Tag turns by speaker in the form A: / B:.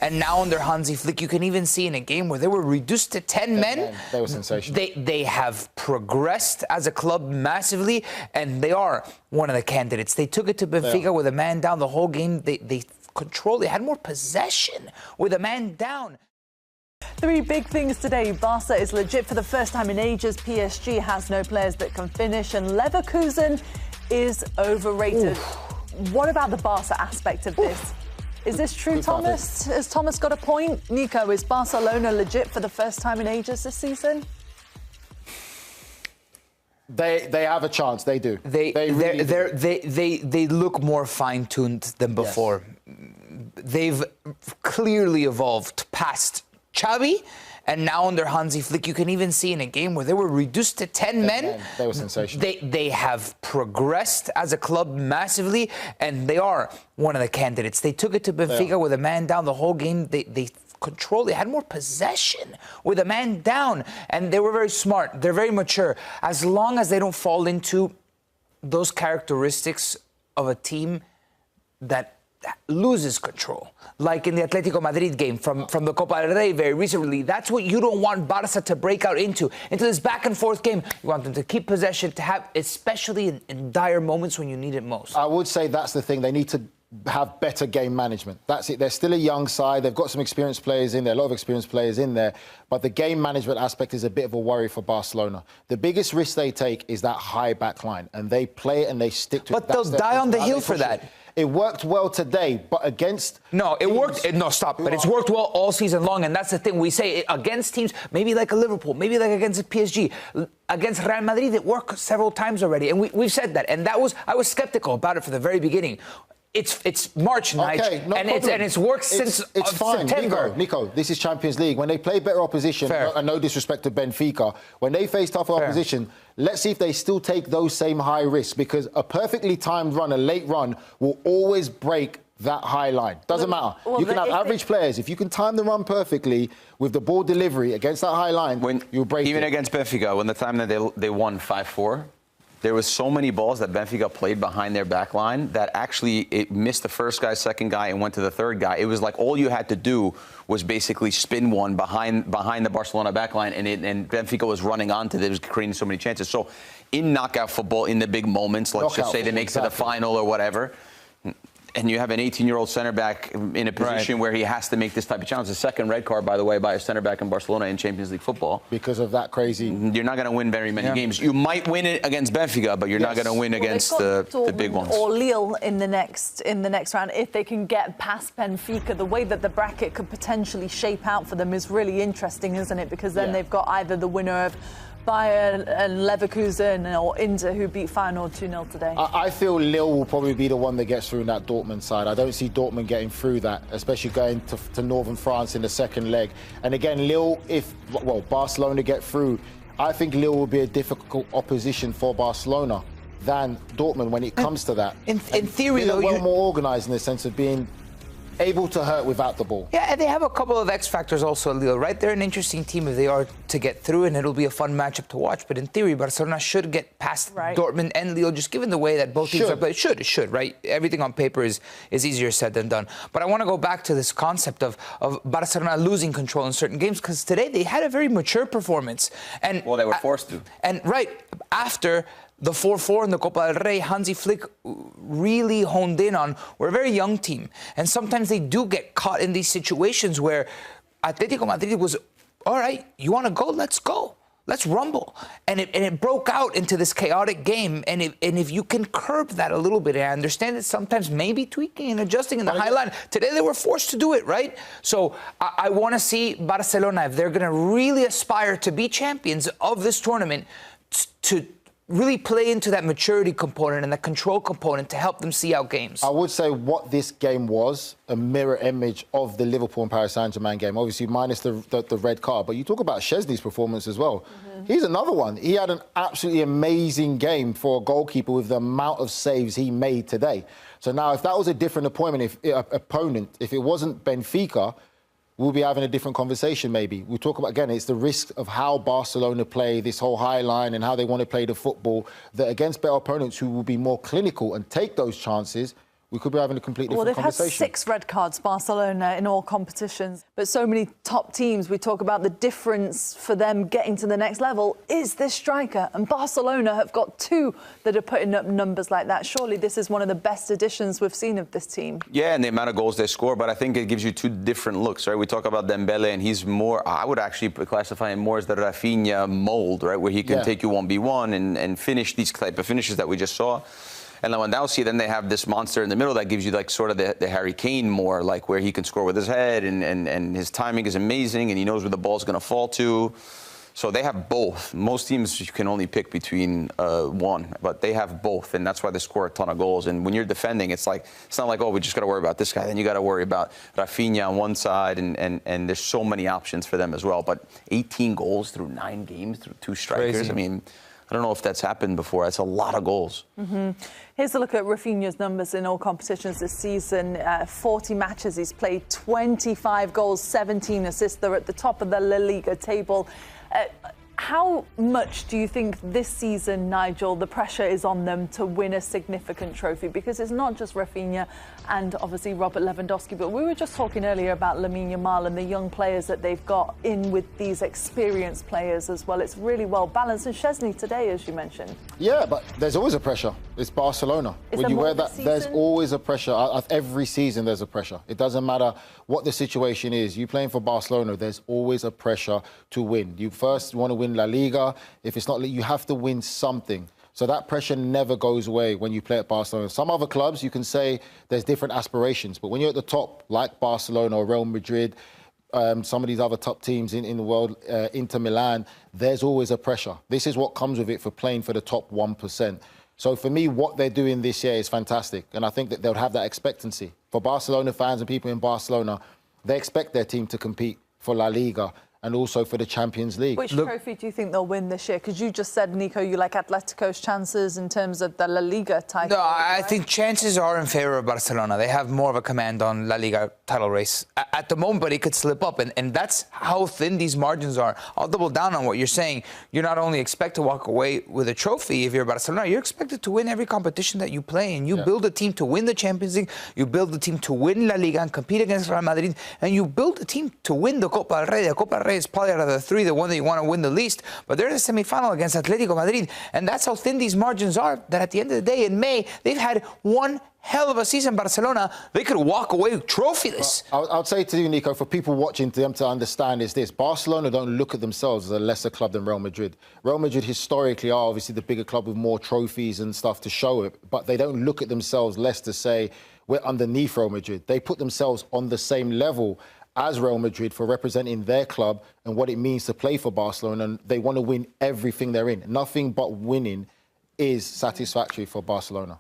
A: And now under Hansi Flick, you can even see in a game where they were reduced to 10 men.
B: They were sensational.
A: They have progressed as a club massively, and they are one of the candidates. They took it to Benfica with a man down the whole game. They controlled. They had more possession with a man down.
C: Three big things today. Barca is legit for the first time in ages. PSG has no players that can finish. And Leverkusen is overrated. Oof. What about the Barca aspect of this? Is this true, Thomas? Has Thomas got a point? Nico, is Barcelona legit for the first time in ages this season?
B: They have a chance. They do.
A: They look more fine-tuned than before. Yes. They've clearly evolved past Xavi, and now under Hansi Flick, you can even see in a game where they were reduced to 10 men.
B: They were sensational.
A: They have progressed as a club massively, and they are one of the candidates. They took it to Benfica with a man down the whole game. They controlled. They had more possession with a man down, and they were very smart. They're very mature. As long as they don't fall into those characteristics of a team that loses control, like in the Atletico Madrid game from the Copa del Rey very recently. That's what you don't want Barca to break out into this back and forth game. You want them to keep possession, to have, especially in dire moments when you need it most.
B: I would say that's the thing. They need to have better game management. That's it. They're still a young side. They've got some experienced players in there, a lot of experienced players in there. But the game management aspect is a bit of a worry for Barcelona. The biggest risk they take is that high back line, and they play it and they stick to it.
A: But they'll die on the hill for that.
B: It worked well today, but against...
A: No, it worked... No, stop. But it's worked well all season long, and that's the thing. We say against teams, maybe like a Liverpool, maybe like against PSG, against Real Madrid, it worked several times already. And we've said that. And I was skeptical about it from the very beginning. It's March,
B: okay,
A: Nige, and it's worked since
B: it's fine.
A: September.
B: Nico, this is Champions League. When they play better opposition, and no disrespect to Benfica, when they face tougher opposition, let's see if they still take those same high risks, because a perfectly timed run, a late run, will always break that high line. Doesn't matter. Well, you can have average players. If you can time the run perfectly with the ball delivery against that high line, you'll break it.
D: Even against Benfica, when the time that they won 5-4, there was so many balls that Benfica played behind their back line that actually it missed the first guy, second guy, and went to the third guy. It was like all you had to do was basically spin one behind the Barcelona back line, and Benfica was running onto it. It was creating so many chances. So in knockout football, in the big moments, let's just say they make it to the final or whatever, and you have an 18-year-old center back in a position where he has to make this type of challenge. The second red card, by the way, by a center back in Barcelona in Champions League football.
B: Because of that crazy...
D: You're not going to win very many games. You might win it against Benfica, but you're not going to win against the big ones.
C: Or Lille in the next round, if they can get past Benfica. The way that the bracket could potentially shape out for them is really interesting, isn't it? Because then they've got either the winner of Bayern and Leverkusen or Inter, who beat Feyenoord 2-0 today.
B: I feel Lille will probably be the one that gets through in that Dortmund side. I don't see Dortmund getting through that, especially going to northern France in the second leg. And again, Lille, if Barcelona get through, I think Lille will be a difficult opposition for Barcelona than Dortmund when it comes to that.
A: In theory,
B: though, well more organised in the sense of being able to hurt without the ball.
A: Yeah, and they have a couple of X factors also, Lille, right? They're an interesting team if they are to get through, and it'll be a fun matchup to watch. But in theory, Barcelona should get past Dortmund and Lille, just given the way that both teams are played. It should, right? Everything on paper is easier said than done. But I want to go back to this concept of Barcelona losing control in certain games, because today they had a very mature performance. And
D: well, they were forced to.
A: And after the 4-4 in the Copa del Rey, Hansi Flick really honed in on, we're a very young team. And sometimes they do get caught in these situations where Atletico Madrid was, all right, you want to go? Let's go. Let's rumble. And it broke out into this chaotic game. And if you can curb that a little bit, and I understand that sometimes maybe tweaking and adjusting in the high line. Today they were forced to do it, right? So I want to see Barcelona, if they're going to really aspire to be champions of this tournament, to really play into that maturity component and that control component to help them see out games.
B: I would say what this game was, a mirror image of the Liverpool and Paris Saint-Germain game, obviously minus the red card. But you talk about Szczęsny's performance as well. He's another one. He had an absolutely amazing game for a goalkeeper with the amount of saves he made today. So now if that was a different opponent, if it wasn't Benfica, we'll be having a different conversation maybe. We'll talk about, again, it's the risk of how Barcelona play this whole high line and how they want to play the football, that against better opponents who will be more clinical and take those chances, we could be having a completely different conversation.
C: Well, they've had 6 red cards, Barcelona, in all competitions. But so many top teams, we talk about the difference for them getting to the next level is this striker. And Barcelona have got 2 that are putting up numbers like that. Surely this is one of the best additions we've seen of this team.
D: Yeah, and the amount of goals they score, but I think it gives you 2 different looks, right? We talk about Dembele, and he's more, I would actually classify him more as the Raphinha mold, right? Where he can take you 1v1 and finish these type of finishes that we just saw. And Lewandowski, then they have this monster in the middle that gives you like sort of the Harry Kane more, like where he can score with his head and his timing is amazing and he knows where the ball's going to fall to. So they have both. Most teams, you can only pick between one, but they have both, and that's why they score a ton of goals. And when you're defending, it's not like, oh, we just got to worry about this guy. Then you got to worry about Raphinha on one side, and there's so many options for them as well. But 18 goals through 9 games, through 2 strikers.
A: Crazy.
D: I mean, I don't know if that's happened before. That's a lot of goals.
C: Here's a look at Raphinha's numbers in all competitions this season. 40 matches he's played, 25 goals, 17 assists. They're at the top of the La Liga table. How much do you think this season, Nigel, the pressure is on them to win a significant trophy? Because it's not just Raphinha and obviously Robert Lewandowski, but we were just talking earlier about Lamine Yamal and the young players that they've got in with these experienced players as well. It's really well balanced. And Szczęsny today, as you mentioned.
B: Yeah, but there's always a pressure. It's Barcelona. When you wear that, there's always a pressure. Every season there's a pressure. It doesn't matter what the situation is. You playing for Barcelona, there's always a pressure to win. You first want to win La Liga. If it's not, you have to win something. So that pressure never goes away when you play at Barcelona. Some other clubs, you can say there's different aspirations. But when you're at the top, like Barcelona or Real Madrid, some of these other top teams in the world, Inter Milan, there's always a pressure. This is what comes with it for playing for the top 1%. So for me, what they're doing this year is fantastic. And I think that they'll have that expectancy. For Barcelona fans and people in Barcelona, they expect their team to compete for La Liga and also for the Champions League.
C: Which trophy do you think they'll win this year? Because you just said, Nico, you like Atletico's chances in terms of the La Liga title.
A: No, I think chances are in favour of Barcelona. They have more of a command on La Liga title race at the moment, but it could slip up, and that's how thin these margins are. I'll double down on what you're saying. You not only expect to walk away with a trophy if you're Barcelona, you're expected to win every competition that you play, and you build a team to win the Champions League, you build a team to win La Liga and compete against Real Madrid, and you build a team to win the Copa del Rey. The Copa del Rey is probably out of the 3 the one that you want to win the least, but they're in the semi-final against Atletico Madrid, and that's how thin these margins are, that at the end of the day, in May, they've had one hell of a season. Barcelona, they could walk away trophyless.
B: I'll say to you, Nico, for people watching, to them to understand is this: Barcelona don't look at themselves as a lesser club than Real Madrid. Real Madrid historically are obviously the bigger club with more trophies and stuff to show it, but they don't look at themselves less to say we're underneath Real Madrid. They put themselves on the same level as Real Madrid for representing their club and what it means to play for Barcelona, and they want to win everything they're in. Nothing but winning is satisfactory for Barcelona.